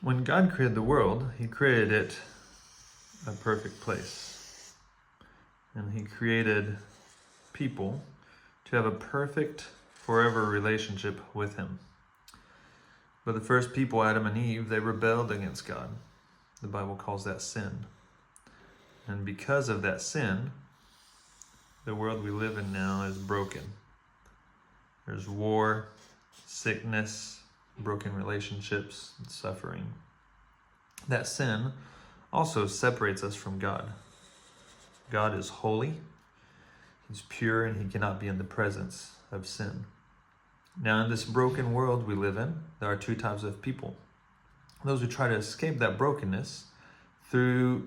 When God created the world, he created it a perfect place. And he created people to have a perfect, forever relationship with him. But the first people, Adam and Eve, they rebelled against God. The Bible calls that sin. And because of that sin, the world we live in now is broken. There's war, sickness, broken relationships, and suffering. That sin also separates us from God. God is holy, he's pure, and he cannot be in the presence of sin. Now, in this broken world we live in, there are two types of people. Those who try to escape that brokenness through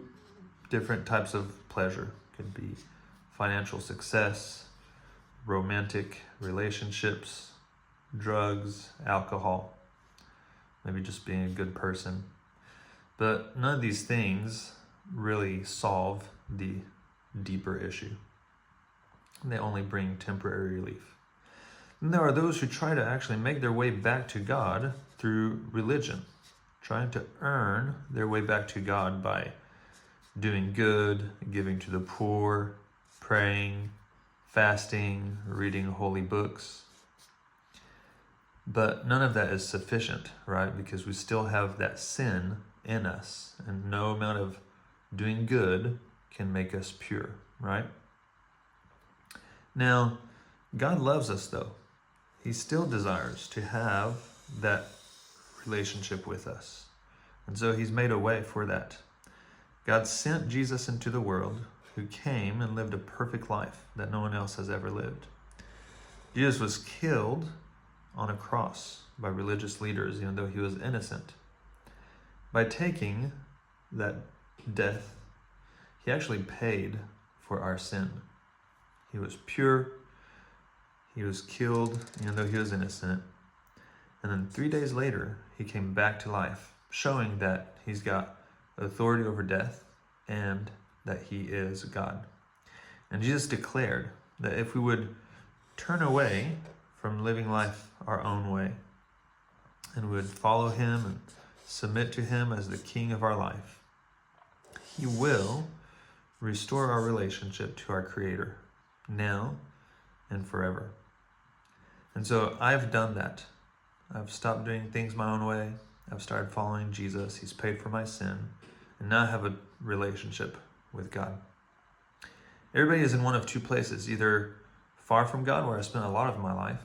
different types of pleasure. Could be financial success, romantic relationships, drugs, alcohol, maybe just being a good person. But none of these things really solve the deeper issue. They only bring temporary relief. And there are those who try to actually make their way back to God through religion, trying to earn their way back to God by doing good, giving to the poor, praying, fasting, reading holy books. But none of that is sufficient, right? Because we still have that sin in us, and no amount of doing good can make us pure, right? Now, God loves us though. He still desires to have that relationship with us. And so he's made a way for that. God sent Jesus into the world, who came and lived a perfect life that no one else has ever lived. Jesus was killed on a cross by religious leaders, even though he was innocent. By taking that death, he actually paid for our sin. He was pure, he was killed, even though he was innocent. And then 3 days later, he came back to life, showing that he's got authority over death and that he is God. And Jesus declared that if we would turn away from living life our own way and would follow him and submit to him as the king of our life, he will restore our relationship to our Creator now and forever. And so I've done that. I've stopped doing things my own way. I've started following Jesus. He's paid for my sin. And now I have a relationship with God. Everybody is in one of two places, either far from God, where I spent a lot of my life,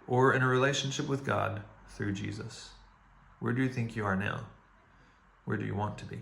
or in a relationship with God through Jesus. Where do you think you are now? Where do you want to be?